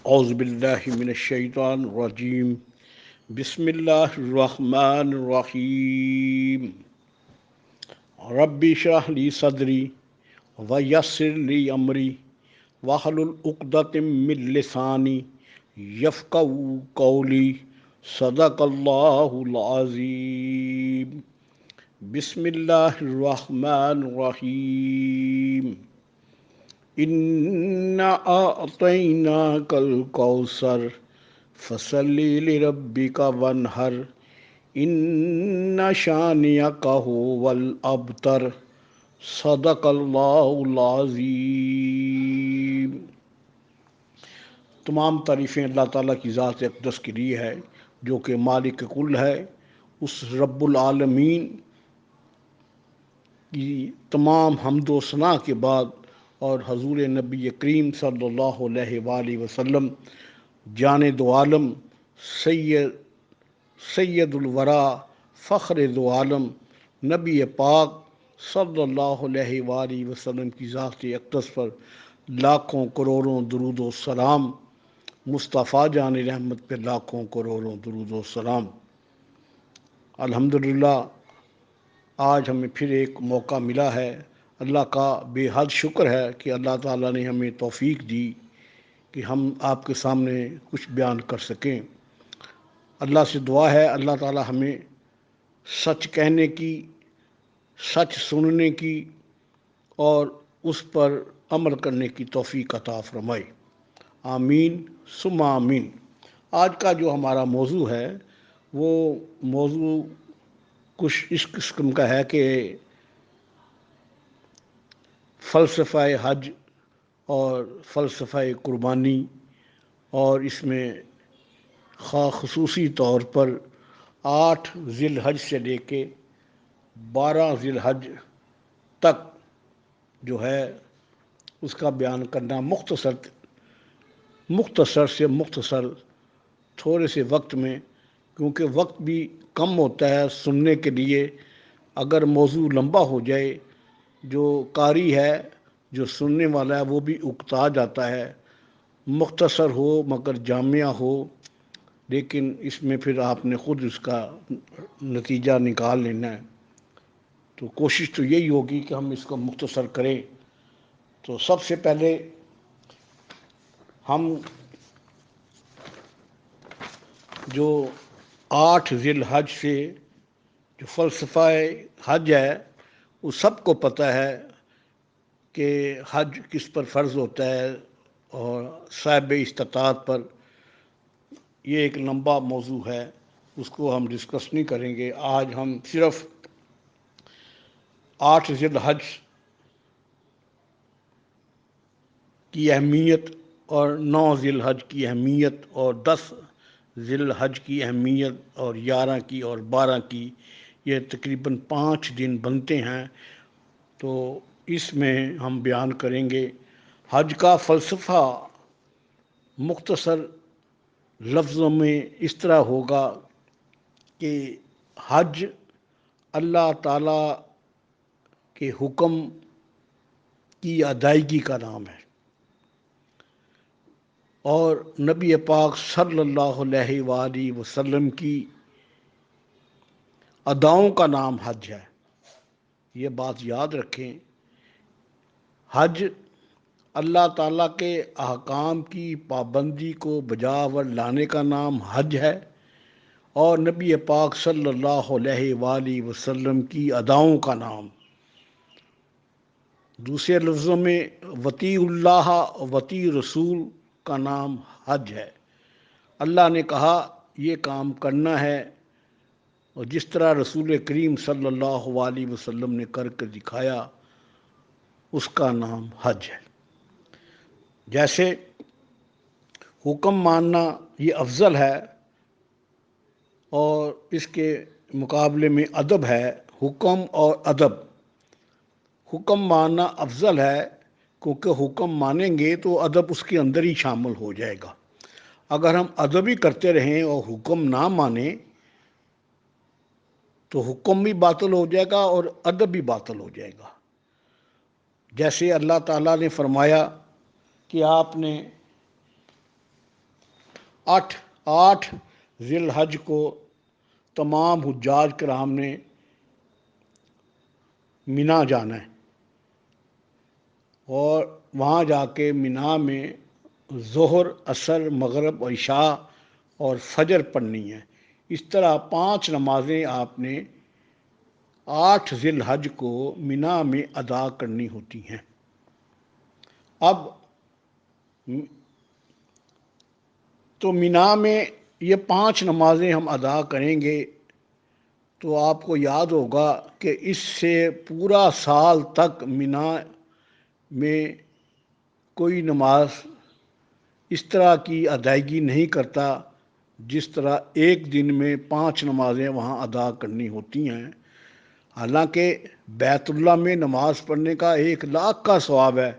اعوذ باللہ من الشیطان الرجیم بسم اللہ الرحمن الرحیم رب اشرح لی صدری ویسر لی امری واحلل عقدۃ من لسانی یفقہوا قولی صدق اللہ العظیم بسم اللہ الرحمن الرحیم اِنَّا أَعْطَيْنَاكَ الْكَوْثَرَ فَصَلِّ لِرَبِّكَ وَانْحَرْ إِنَّ شَانِئَكَ هُوَ الْأَبْتَرُ صدق اللہ العظیم۔ تمام تعریفیں اللہ تعالیٰ کی ذات اقدس کے لیے ہے جو کہ مالک کل ہے۔ اس رب العالمین کی تمام حمد و ثنا کے بعد اور حضور نبی کریم صلی اللہ علیہ وآلہ وسلم جان دو عالم، سید الورا، فخر دو عالم، نبی پاک صلی اللہ علیہ وآلہ وسلم کی ذات اقدس پر لاکھوں کروڑوں درود و سلام، مصطفیٰ جان رحمت پہ لاکھوں کروڑوں درود و سلام۔ الحمدللہ آج ہمیں پھر ایک موقع ملا ہے۔ اللہ کا بے حد شکر ہے کہ اللہ تعالیٰ نے ہمیں توفیق دی کہ ہم آپ کے سامنے کچھ بیان کر سکیں۔ اللہ سے دعا ہے اللہ تعالیٰ ہمیں سچ کہنے کی، سچ سننے کی اور اس پر عمل کرنے کی توفیق عطا فرمائے۔ آمین ثم آمین۔ آج کا جو ہمارا موضوع ہے وہ موضوع کچھ اس قسم کا ہے کہ فلسفہ حج اور فلسفہ قربانی، اور اس میں خصوصی طور پر 8 ذی الحج سے لے کے 12 ذی الحج تک جو ہے اس کا بیان کرنا مختصر سے مختصر تھوڑے سے وقت میں، کیونکہ وقت بھی کم ہوتا ہے سننے کے لیے۔ اگر موضوع لمبا ہو جائے جو قاری ہے، جو سننے والا ہے، وہ بھی اکتا جاتا ہے۔ مختصر ہو مگر جامع ہو، لیکن اس میں پھر آپ نے خود اس کا نتیجہ نکال لینا ہے۔ تو کوشش تو یہی ہوگی کہ ہم اس کو مختصر کریں۔ تو سب سے پہلے ہم جو 8 ذی الحج سے جو فلسفہ حج ہے، وہ سب کو پتہ ہے کہ حج کس پر فرض ہوتا ہے اور صاحب استطاعت پر۔ یہ ایک لمبا موضوع ہے، اس کو ہم ڈسکس نہیں کریں گے۔ آج ہم صرف 8 ذی الحج کی اہمیت اور 9 ذی الحج کی اہمیت اور 10 ذی الحج کی اہمیت اور 11 کی اور 12 کی، یہ تقریباً 5 دن بنتے ہیں۔ تو اس میں ہم بیان کریں گے حج کا فلسفہ۔ مختصر لفظوں میں اس طرح ہوگا کہ حج اللہ تعالیٰ کے حکم کی ادائیگی کا نام ہے، اور نبی پاک صلی اللہ علیہ وآلہ وسلم کی اداؤں کا نام حج ہے۔ یہ بات یاد رکھیں، حج اللہ تعالیٰ کے احکام کی پابندی کو بجاور لانے کا نام حج ہے، اور نبی پاک صلی اللہ علیہ وآلہ وسلم کی اداؤں کا نام، دوسرے لفظوں میں وطیع اللہ وطیع رسول کا نام حج ہے۔ اللہ نے کہا یہ کام کرنا ہے، اور جس طرح رسول کریم صلی اللہ علیہ وسلم نے کر کے دکھایا، اس کا نام حج ہے۔ جیسے حکم ماننا یہ افضل ہے، اور اس کے مقابلے میں ادب ہے۔ حکم اور ادب، حکم ماننا افضل ہے کیونکہ حکم مانیں گے تو ادب اس کے اندر ہی شامل ہو جائے گا۔ اگر ہم ادب ہی کرتے رہیں اور حکم نہ مانیں تو حکم بھی باطل ہو جائے گا اور ادب بھی باطل ہو جائے گا۔ جیسے اللہ تعالیٰ نے فرمایا کہ آپ نے آٹھ ذی الحج کو تمام حجاج کرام نے مینا جانا ہے اور وہاں جا کے مینا میں ظہر، عصر، مغرب، عشاء اور فجر پڑھنی ہے۔ اس طرح 5 نمازیں آپ نے 8 ذی الحج کو مینا میں ادا کرنی ہوتی ہیں۔ اب تو مینا میں یہ 5 نمازیں ہم ادا کریں گے تو آپ کو یاد ہوگا کہ اس سے پورا سال تک مینا میں کوئی نماز اس طرح کی ادائیگی نہیں کرتا جس طرح ایک دن میں 5 نمازیں وہاں ادا کرنی ہوتی ہیں۔ حالانکہ بیت اللہ میں نماز پڑھنے کا 1,00,000 کا ثواب ہے،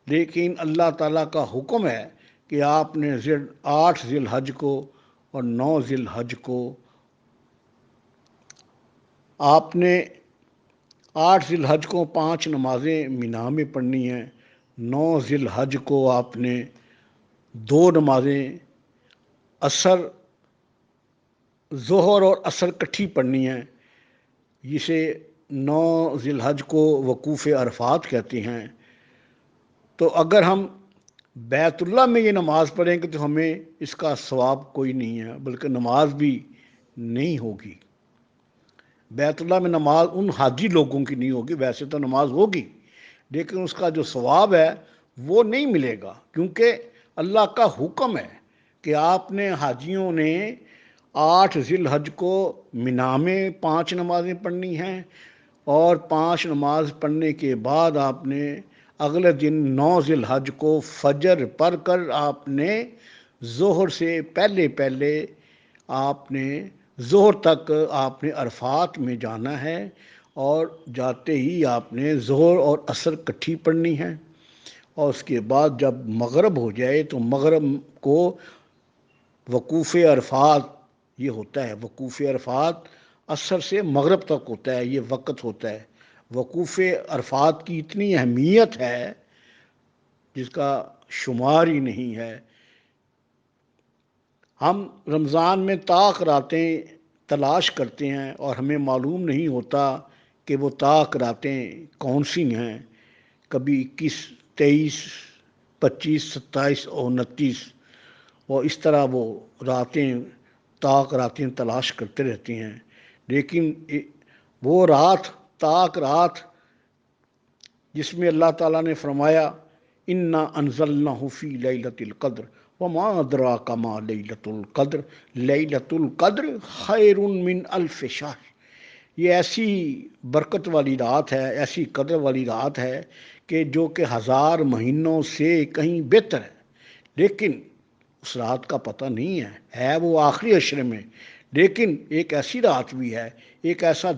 لیکن اللہ تعالیٰ کا حکم ہے کہ آپ نے 8 ذی الحج کو اور 9 ذی الحج کو آپ نے 8 ذی الحج کو 5 نمازیں مینا میں پڑھنی ہیں، 9 ذی الحج کو آپ نے 2 نمازیں عصر، ظہر اور عصر اکٹھی پڑھنی ہیں، جسے 9 ذی الحج کو وقوف عرفات کہتے ہیں۔ تو اگر ہم بیت اللہ میں یہ نماز پڑھیں گے تو ہمیں اس کا ثواب کوئی نہیں ہے، بلکہ نماز بھی نہیں ہوگی۔ بیت اللہ میں نماز ان حاجی لوگوں کی نہیں ہوگی، ویسے تو نماز ہوگی لیکن اس کا جو ثواب ہے وہ نہیں ملے گا، کیونکہ اللہ کا حکم ہے کہ آپ نے حاجیوں نے 8 ذی الحج کو مینا میں 5 نمازیں پڑھنی ہیں اور 5 نماز پڑھنے کے بعد آپ نے اگلے دن 9 ذی الحج کو فجر پڑھ کر آپ نے ظہر سے پہلے آپ نے ظہر تک آپ نے عرفات میں جانا ہے اور جاتے ہی آپ نے ظہر اور عصر اکٹھی پڑھنی ہے، اور اس کے بعد جب مغرب ہو جائے تو مغرب کو وقوف عرفات یہ ہوتا ہے۔ وقوف عرفات عصر سے مغرب تک ہوتا ہے، یہ وقت ہوتا ہے۔ وقوف عرفات کی اتنی اہمیت ہے جس کا شمار ہی نہیں ہے۔ ہم رمضان میں طاق راتیں تلاش کرتے ہیں اور ہمیں معلوم نہیں ہوتا کہ وہ طاق راتیں کون سی ہیں، کبھی 21، 23، 25، 27 اور 29، اور اس طرح وہ طاق راتیں تلاش کرتے رہتے ہیں، لیکن وہ طاق رات جس میں اللہ تعالیٰ نے فرمایا انا انزلناہ فی لیلۃ القدر وما ادراک ما لیلۃ القدر لیلۃ القدر خیر من الف شہر، یہ ایسی برکت والی رات ہے، ایسی قدر والی رات ہے کہ جو کہ 1000 مہینوں سے کہیں بہتر ہے، لیکن اس رات کا پتہ نہیں ہے وہ آخری عشرے میں، لیکن ایک ایسی رات بھی ہے، ایک ایسا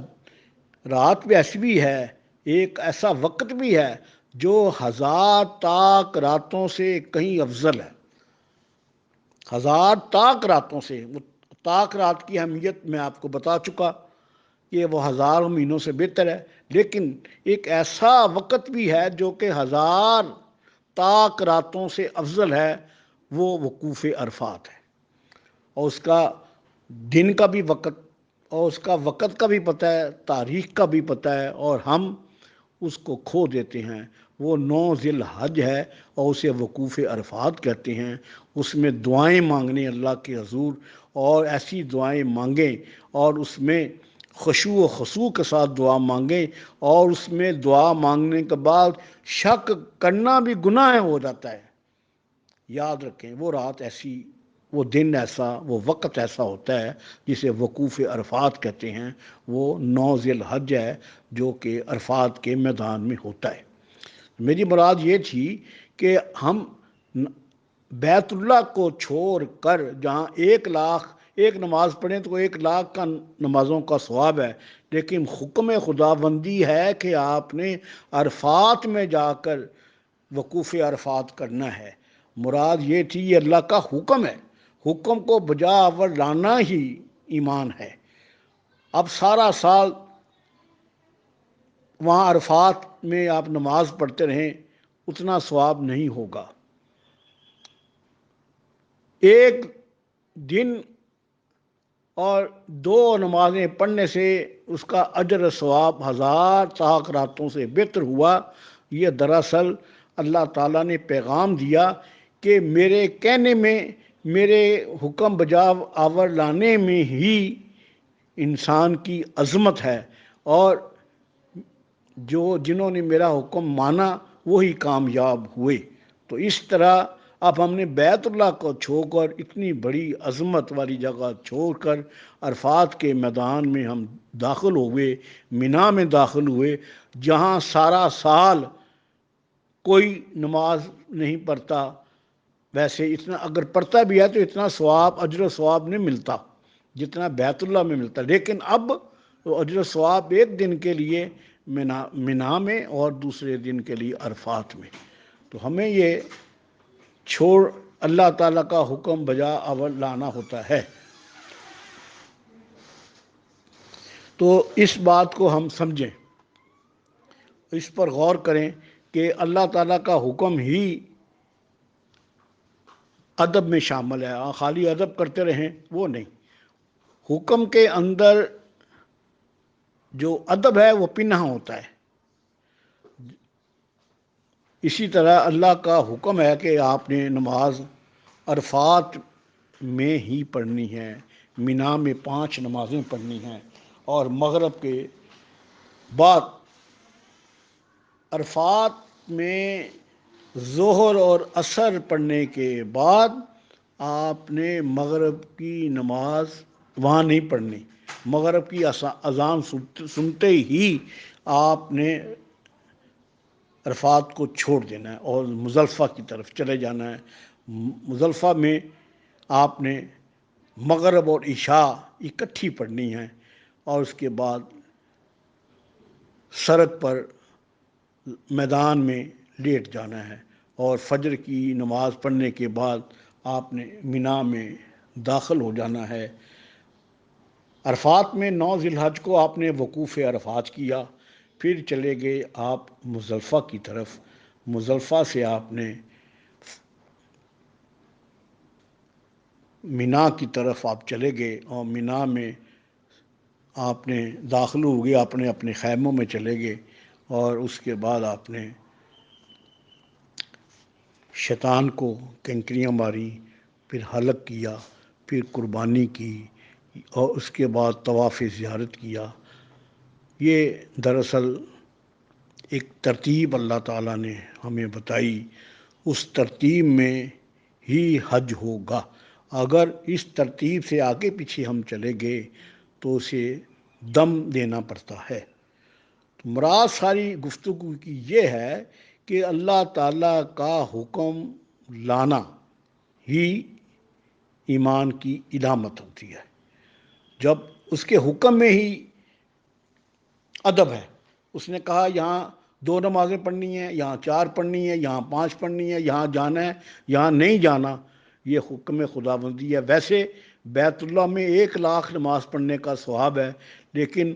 رات بھی ایسی بھی ہے، ایک ایسا وقت بھی ہے جو 1000 طاق راتوں سے کہیں افضل ہے۔ 1000 طاق راتوں سے، وہ طاق رات کی اہمیت میں آپ کو بتا چکا کہ وہ 1000 مہینوں سے بہتر ہے، لیکن ایک ایسا وقت بھی ہے جو کہ 1000 طاق راتوں سے افضل ہے، وہ وقوف عرفات ہے، اور اس کا دن کا بھی وقت اور اس کا وقت کا بھی پتہ ہے، تاریخ کا بھی پتہ ہے، اور ہم اس کو کھو دیتے ہیں۔ وہ 9 ذی الحج ہے اور اسے وقوف عرفات کہتے ہیں۔ اس میں دعائیں مانگنے اللہ کے حضور، اور ایسی دعائیں مانگیں اور اس میں خشوع و خضوع کے ساتھ دعا مانگیں، اور اس میں دعا مانگنے کے بعد شک کرنا بھی گناہ ہو جاتا ہے۔ یاد رکھیں وہ رات ایسی، وہ دن ایسا، وہ وقت ایسا ہوتا ہے جسے وقوف عرفات کہتے ہیں۔ وہ 9 ذی الحج ہے جو کہ عرفات کے میدان میں ہوتا ہے۔ میری مراد یہ تھی کہ ہم بیت اللہ کو چھوڑ کر جہاں 1,00,000 ایک نماز پڑھیں تو 1,00,000 کا نمازوں کا ثواب ہے، لیکن حکم خداوندی ہے کہ آپ نے عرفات میں جا کر وقوف عرفات کرنا ہے۔ مراد یہ تھی یہ اللہ کا حکم ہے، حکم کو بجا آور لانا ہی ایمان ہے۔ اب سارا سال وہاں عرفات میں آپ نماز پڑھتے رہیں اتنا ثواب نہیں ہوگا۔ ایک دن اور 2 نمازیں پڑھنے سے اس کا اجر و ثواب 1000 طاق راتوں سے بہتر ہوا۔ یہ دراصل اللہ تعالیٰ نے پیغام دیا کہ میرے کہنے میں، میرے حکم بجا آور لانے میں ہی انسان کی عظمت ہے، اور جنہوں نے میرا حکم مانا وہی کامیاب ہوئے۔ تو اس طرح اب ہم نے بیت اللہ کو چھوڑ کر، اتنی بڑی عظمت والی جگہ چھوڑ کر عرفات کے میدان میں ہم داخل ہوئے، مینا میں داخل ہوئے، جہاں سارا سال کوئی نماز نہیں پڑھتا۔ ویسے اتنا اگر پڑھتا بھی ہے تو اتنا ثواب، اجر و ثواب نہیں ملتا جتنا بیت اللہ میں ملتا، لیکن اب وہ اجر و ثواب ایک دن کے لیے مینا میں اور دوسرے دن کے لیے عرفات میں۔ تو ہمیں یہ چھوڑ اللہ تعالیٰ کا حکم بجا آور لانا ہوتا ہے۔ تو اس بات کو ہم سمجھیں، اس پر غور کریں کہ اللہ تعالیٰ کا حکم ہی ادب میں شامل ہے، خالی ادب کرتے رہیں وہ نہیں۔ حکم کے اندر جو ادب ہے وہ پنہاں ہوتا ہے۔ اسی طرح اللہ کا حکم ہے کہ آپ نے نماز عرفات میں ہی پڑھنی ہے، مینا میں 5 نمازیں پڑھنی ہیں، اور مغرب کے بعد عرفات میں ظہر اور عصر پڑھنے کے بعد آپ نے مغرب کی نماز وہاں نہیں پڑھنی۔ مغرب کی اذان سنتے ہی آپ نے عرفات کو چھوڑ دینا ہے اور مزدلفہ کی طرف چلے جانا ہے۔ مزدلفہ میں آپ نے مغرب اور عشاء اکٹھی پڑھنی ہے، اور اس کے بعد سڑک پر میدان میں لیٹ جانا ہے، اور فجر کی نماز پڑھنے کے بعد آپ نے مینا میں داخل ہو جانا ہے۔ عرفات میں 9 ذی الحج کو آپ نے وقوف عرفات کیا، پھر چلے گئے آپ مزدلفہ کی طرف۔ مزدلفہ سے آپ نے مینا کی طرف آپ چلے گئے، اور مینا میں آپ نے داخل ہو گئے، اپنے اپنے خیموں میں چلے گئے، اور اس کے بعد آپ نے شیطان کو کنکریاں ماری، پھر حلق کیا، پھر قربانی کی، اور اس کے بعد طواف زیارت کیا۔ یہ دراصل ایک ترتیب اللہ تعالیٰ نے ہمیں بتائی، اس ترتیب میں ہی حج ہوگا۔ اگر اس ترتیب سے آگے پیچھے ہم چلے گئے تو اسے دم دینا پڑتا ہے۔ تو مراد ساری گفتگو کی یہ ہے کہ اللہ تعالیٰ کا حکم لانا ہی ایمان کی علامت ہوتی ہے۔ جب اس کے حکم میں ہی ادب ہے، اس نے کہا یہاں 2 نمازیں پڑھنی ہیں، یہاں 4 پڑھنی ہے، یہاں 5 پڑھنی ہے، یہاں جانا ہے، یہاں نہیں جانا، یہ حکم خداوندی ہے۔ ویسے بیت اللہ میں 1,00,000 نماز پڑھنے کا ثواب ہے، لیکن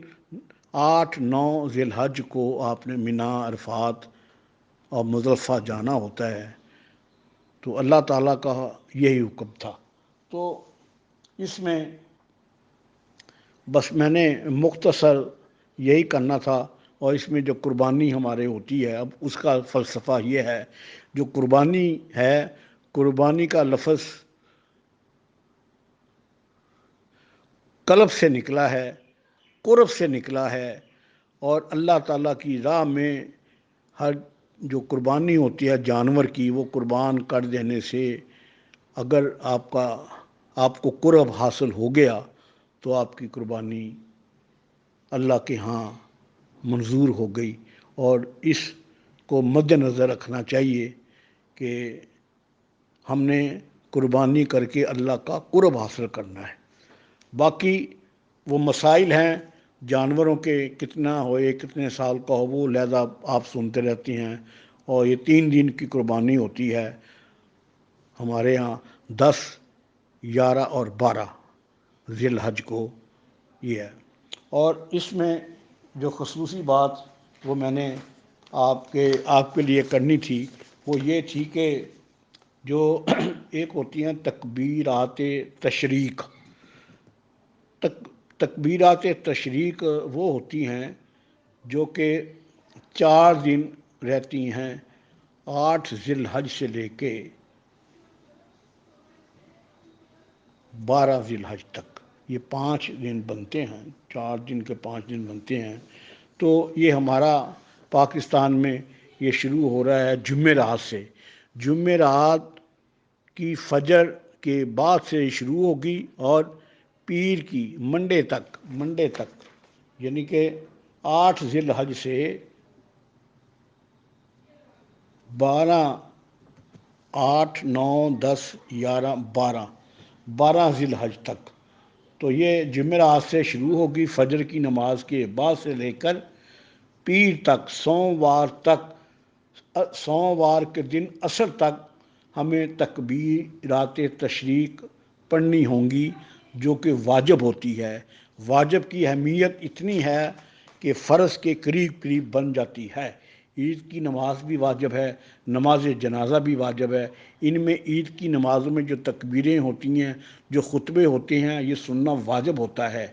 8-9 ذی الحج کو آپ نے مینا، عرفات اور مزدلفہ جانا ہوتا ہے۔ تو اللہ تعالیٰ کا یہی حکم تھا۔ تو اس میں بس میں نے مختصر یہی کرنا تھا، اور اس میں جو قربانی ہمارے ہوتی ہے، اب اس کا فلسفہ یہ ہے، جو قربانی ہے، قربانی کا لفظ قلب سے نکلا ہے، قرب سے نکلا ہے، اور اللہ تعالیٰ کی راہ میں ہر جو قربانی ہوتی ہے جانور کی، وہ قربان کر دینے سے اگر آپ کو قرب حاصل ہو گیا تو آپ کی قربانی اللہ کے ہاں منظور ہو گئی۔ اور اس کو مد نظر رکھنا چاہیے کہ ہم نے قربانی کر کے اللہ کا قرب حاصل کرنا ہے۔ باقی وہ مسائل ہیں جانوروں کے، کتنا ہوئے، کتنے سال کا ہو، وہ لہذا آپ سنتے رہتے ہیں، اور یہ 3 دن کی قربانی ہوتی ہے ہمارے ہاں، 10، 11 اور 12 ذی الحج کو یہ ہے۔ اور اس میں جو خصوصی بات وہ میں نے آپ کے لیے کرنی تھی، وہ یہ تھی کہ جو ایک ہوتی ہیں تکبیرات تشریق. تکبیرات تشریق وہ ہوتی ہیں جو کہ 4 دن رہتی ہیں، 8 ذی الحج سے لے کے 12 ذی الحج تک. یہ 5 دن بنتے ہیں، 4 دن کے 5 دن بنتے ہیں. تو یہ ہمارا پاکستان میں یہ شروع ہو رہا ہے جمعرات سے. جمعرات کی فجر کے بعد سے شروع ہوگی اور پیر کی منڈے تک یعنی کہ 8 ذی الحج سے 12، 8، 9، 10، 11، 12 ذی الحج تک. تو یہ جمعرات سے شروع ہوگی فجر کی نماز کے بعد سے لے کر پیر تک، سوموار کے دن عصر تک ہمیں تکبیرات تشریق پڑھنی ہوں گی، جو کہ واجب ہوتی ہے. واجب کی اہمیت اتنی ہے کہ فرض کے قریب بن جاتی ہے. عید کی نماز بھی واجب ہے، نماز جنازہ بھی واجب ہے. ان میں عید کی نمازوں میں جو تکبیریں ہوتی ہیں، جو خطبے ہوتے ہیں، یہ سننا واجب ہوتا ہے.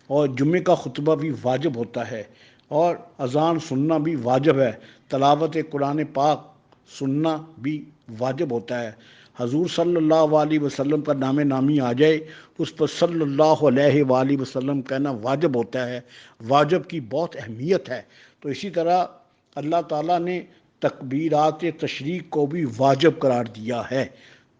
اور جمعے کا خطبہ بھی واجب ہوتا ہے، اور اذان سننا بھی واجب ہے. تلاوت قرآن پاک سننا بھی واجب ہوتا ہے. حضور صلی اللہ علیہ وسلم کا نام نامی آ جائے، اس پر صلی اللہ علیہ وآلہ وسلم کہنا واجب ہوتا ہے. واجب کی بہت اہمیت ہے. تو اسی طرح اللہ تعالیٰ نے تکبیرات تشریق کو بھی واجب قرار دیا ہے.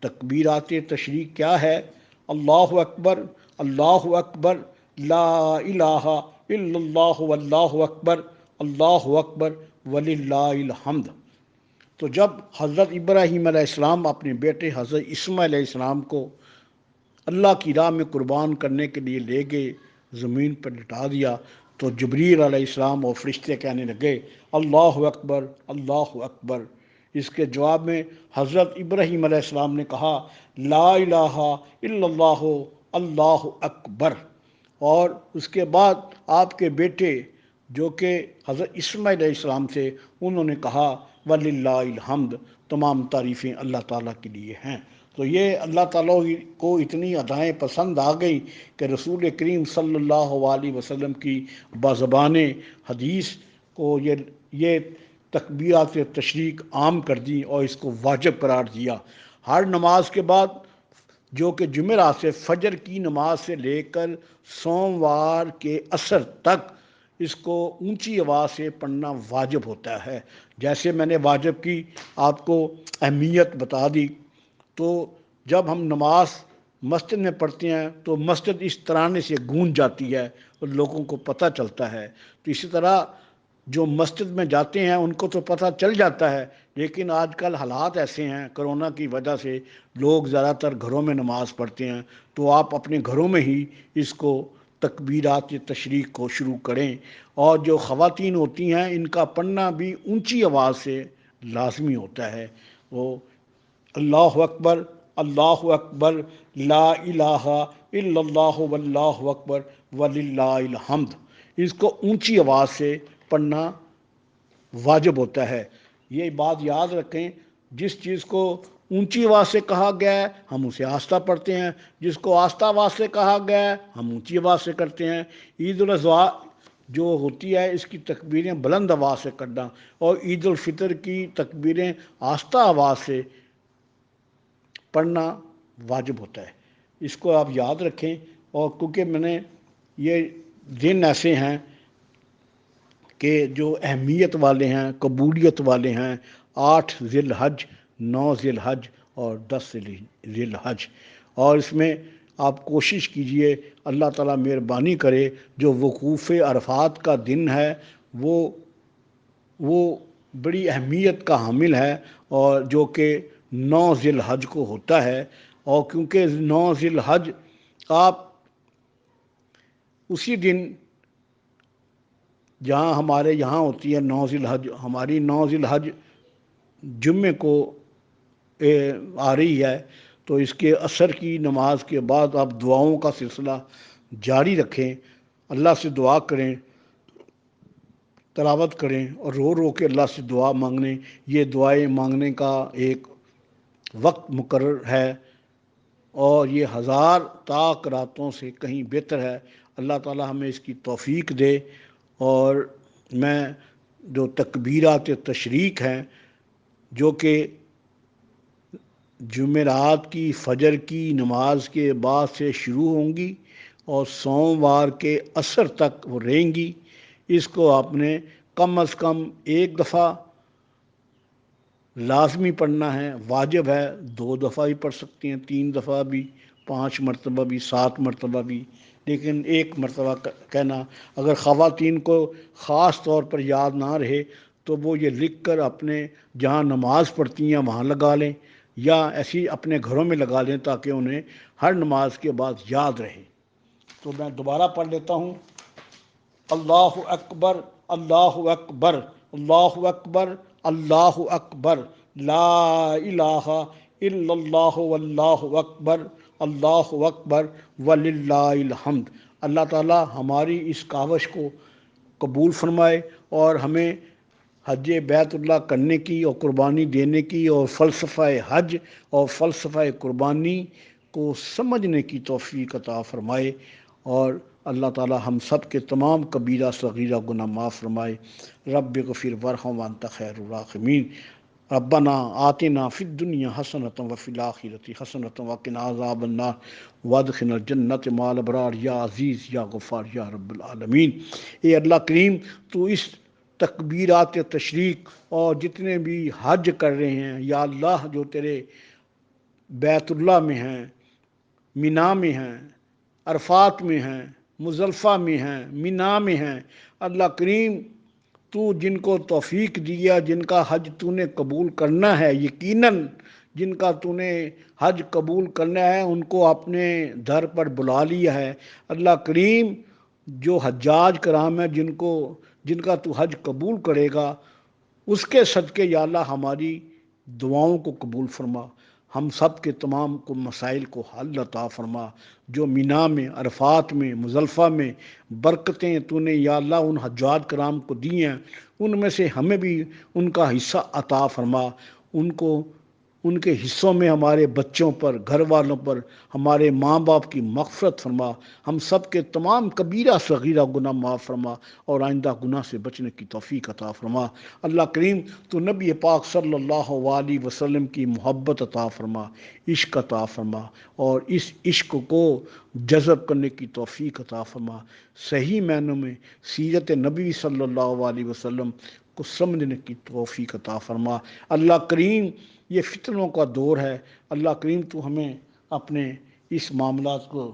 تکبیرات تشریق کیا ہے؟ اللہ اکبر، اللہ اکبر، لا الہ الا اللہ واللہ اکبر، اللہ اکبر وللہ الحمد. تو جب حضرت ابراہیم علیہ السلام اپنے بیٹے حضرت اسماعیل علیہ السلام کو اللہ کی راہ میں قربان کرنے کے لیے لے گئے، زمین پر لٹا دیا، تو جبریل علیہ السلام اور فرشتے کہنے لگے اللہ اکبر، اللہ اکبر. اس کے جواب میں حضرت ابراہیم علیہ السلام نے کہا لا الہ الا اللہ، اللہ اکبر. اور اس کے بعد آپ کے بیٹے جو کہ حضرت اسماعیل علیہ السلام تھے، انہوں نے کہا وللہ الحمد، تمام تعریفیں اللہ تعالیٰ کے لیے ہیں. تو یہ اللہ تعالیٰ کو اتنی ادائیں پسند آ گئی کہ رسول کریم صلی اللہ علیہ وسلم کی بزبان حدیث کو یہ تکبیرات تشریق عام کر دی اور اس کو واجب قرار دیا. ہر نماز کے بعد، جو کہ جمعرات سے فجر کی نماز سے لے کر سوموار کے عصر تک، اس کو اونچی آواز سے پڑھنا واجب ہوتا ہے. جیسے میں نے واجب کی آپ کو اہمیت بتا دی، تو جب ہم نماز مسجد میں پڑھتے ہیں تو مسجد اس ترانے سے گونج جاتی ہے اور لوگوں کو پتہ چلتا ہے. تو اسی طرح جو مسجد میں جاتے ہیں ان کو تو پتہ چل جاتا ہے، لیکن آج کل حالات ایسے ہیں کرونا کی وجہ سے لوگ زیادہ تر گھروں میں نماز پڑھتے ہیں. تو آپ اپنے گھروں میں ہی اس کو تکبیرات تشریق کو شروع کریں. اور جو خواتین ہوتی ہیں ان کا پڑھنا بھی اونچی آواز سے لازمی ہوتا ہے. وہ اللہ اکبر، اللہ اکبر، لا الہ الا اللہ واللہ اکبر وللہ الحمد، اس کو اونچی آواز سے پڑھنا واجب ہوتا ہے. یہ بات یاد رکھیں، جس چیز کو اونچی آواز سے کہا گیا ہے ہم اسے آہستہ پڑھتے ہیں، جس کو آہستہ آواز سے کہا گیا ہے ہم اونچی آواز سے کرتے ہیں. عید الاضحیٰ جو ہوتی ہے اس کی تکبیریں بلند آواز سے کرنا، اور عید الفطر کی تکبیریں آہستہ آواز سے پڑھنا واجب ہوتا ہے. اس کو آپ یاد رکھیں. اور کیونکہ میں نے یہ دن ایسے ہیں کہ جو اہمیت والے ہیں، قبولیت والے ہیں، 8 ذی الحج، 9 ذی الحج اور 10 ذی الحج. اور اس میں آپ کوشش کیجئے، اللہ تعالیٰ مہربانی کرے، جو وقوف عرفات کا دن ہے وہ بڑی اہمیت کا حامل ہے، اور جو کہ 9 ذی الحج کو ہوتا ہے. اور کیونکہ 9 ذی الحج آپ اسی دن، جہاں ہمارے یہاں ہوتی ہے 9 ذی الحج، ہماری 9 ذی الحج جمعے کو آ رہی ہے، تو اس کے عصر کی نماز کے بعد آپ دعاؤں کا سلسلہ جاری رکھیں، اللہ سے دعا کریں، تلاوت کریں اور رو رو کے اللہ سے دعا مانگیں. یہ دعائیں مانگنے کا ایک وقت مقرر ہے اور یہ 1000 طاق راتوں سے کہیں بہتر ہے۔ اللہ تعالی ہمیں اس کی توفیق دے۔ اور میں جو تکبیرات تشریق ہیں جو کہ جمعرات کی فجر کی نماز کے بعد سے شروع ہوں گی اور سوموار کے عصر تک وہ رہیں گی، اس کو آپ نے کم از کم 1 دفعہ لازمی پڑھنا ہے، واجب ہے۔ 2 دفعہ بھی پڑھ سکتے ہیں، 3 دفعہ بھی، 5 مرتبہ بھی، 7 مرتبہ بھی، لیکن 1 مرتبہ کہنا۔ اگر خواتین کو خاص طور پر یاد نہ رہے تو وہ یہ لکھ کر اپنے جہاں نماز پڑھتی ہیں وہاں لگا لیں، یا ایسی اپنے گھروں میں لگا لیں تاکہ انہیں ہر نماز کے بعد یاد رہے۔ تو میں دوبارہ پڑھ لیتا ہوں۔ اللہ اکبر، اللہ اکبر، اللہ اکبر، اللہ اکبر، لا الہ الا اللہ واللہ اکبر، اللہ اکبر وللہ الحمد۔ اللہ تعالی ہماری اس کاوش کو قبول فرمائے اور ہمیں حج بیت اللہ کرنے کی اور قربانی دینے کی اور فلسفہ حج اور فلسفہ قربانی کو سمجھنے کی توفیق عطا فرمائے، اور اللہ تعالی ہم سب کے تمام کبیرہ صغیرہ گناہ معاف فرمائے۔ رب اغفر وارحم وانت خیر الراحمین۔ ربنا آتنا فی الدنیا حسنۃ وفی الآخرۃ حسنۃ وقنا عذاب النار وادخلنا الجنۃ مع الابرار یا عزیز یا غفار یا رب العالمین۔ اے اللہ کریم، تو اس تکبیرات تشریق اور جتنے بھی حج کر رہے ہیں یا اللہ، جو تیرے بیت اللہ میں ہیں، مینا میں ہیں، عرفات میں ہیں، مزدلفہ میں ہیں، مینا میں ہیں، اللہ کریم تو جن کو توفیق دیا، جن کا حج تو نے قبول کرنا ہے، یقیناً جن کا تو نے حج قبول کرنا ہے ان کو اپنے در پر بلا لیا ہے۔ اللہ کریم جو حجاج کرام ہیں جن کا تو حج قبول کرے گا، اس کے صدقے یا اللہ ہماری دعاؤں کو قبول فرما، ہم سب کے تمام کو مسائل کو حل عطا فرما۔ جو مینا میں، عرفات میں، مزدلفہ میں برکتیں تو نے یا اللہ ان حجاج کرام کو دی ہیں، ان میں سے ہمیں بھی ان کا حصہ عطا فرما۔ ان کے حصوں میں ہمارے بچوں پر، گھر والوں پر، ہمارے ماں باپ کی مغفرت فرما، ہم سب کے تمام کبیرہ صغیرہ گناہ معاف فرما اور آئندہ گناہ سے بچنے کی توفیق عطا فرما۔ اللہ کریم تو نبی پاک صلی اللہ علیہ وسلم کی محبت عطا فرما، عشق عطا فرما، اور اس عشق کو جذب کرنے کی توفیق عطا فرما۔ صحیح معنوں میں سیرت نبی صلی اللہ علیہ وسلم کو سمجھنے کی توفیق عطا فرما۔ اللہ کریم یہ فتنوں کا دور ہے، اللہ کریم تو ہمیں اپنے اس معاملات کو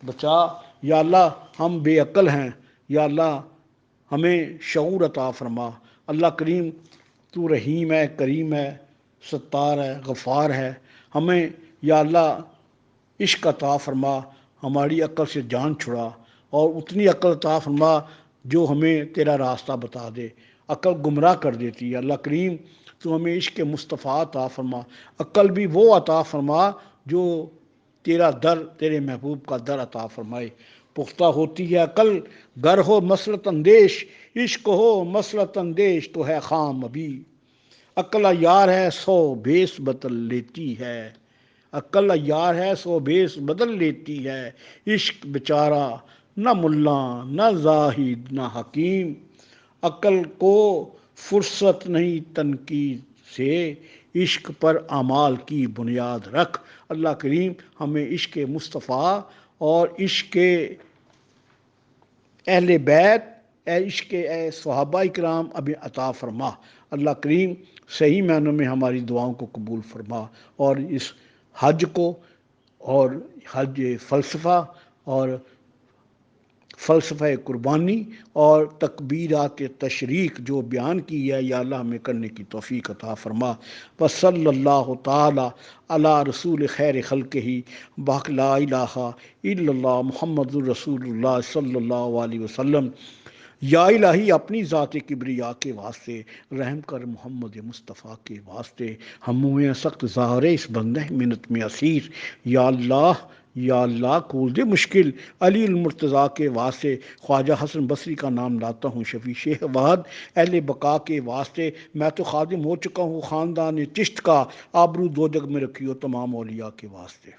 بچا۔ یا اللہ ہم بے عقل ہیں، یا اللہ ہمیں شعور عطا فرما۔ اللہ کریم تو رحیم ہے، کریم ہے، ستار ہے، غفار ہے، ہمیں یا اللہ عشق عطا فرما، ہماری عقل سے جان چھڑا اور اتنی عقل عطا فرما جو ہمیں تیرا راستہ بتا دے۔ عقل گمراہ کر دیتی ہے، اللہ کریم تو ہمیں عشق مصطفیٰ عطا فرما۔ عقل بھی وہ عطا فرما جو تیرا در، تیرے محبوب کا در عطا فرمائے۔ پختہ ہوتی ہے عقل گر ہو مسلط اندیش، عشق ہو مسلط اندیش تو ہے خام ابھی۔ عقل یار ہے 100 بھیس بدل لیتی ہے، عقل یار ہے 100 بھیس بدل لیتی ہے، عشق بیچارہ نہ ملا نہ زاہد نہ حکیم۔ عقل کو فرصت نہیں تنقید سے، عشق پر اعمال کی بنیاد رکھ۔ اللہ کریم ہمیں عشق مصطفیٰ اور عشق اہل بیت، عشق صحابہ کرام ابھی عطا فرما۔ اللہ کریم صحیح معنوں میں ہماری دعاؤں کو قبول فرما، اور اس حج کو اور حج فلسفہ اور فلسفہ قربانی اور تکبیرات تشریق جو بیان کی ہے، یا اللہ ہمیں کرنے کی توفیق عطا فرما۔ وصلی اللہ تعالی علی رسول خیر خلقہ باق لا الہ الا اللہ محمد الرسول اللہ صلی اللہ علیہ وسلم۔ یا الہی اپنی ذات کبریا کے واسطے رحم کر، محمد مصطفیٰ کے واسطے ہم ہوئے سخت ظاہر اس بندہ منت میں اسیر۔ یا اللہ یا اللہ کھول دے مشکل علی المرتضیٰ کے واسطے، خواجہ حسن بصری کا نام لاتا ہوں، شفیع شیخ وحد اہل بقا کے واسطے، میں تو خادم ہو چکا ہوں خاندان چشت کا، آبرو دو جگ میں رکھی ہو تمام اولیاء کے واسطے۔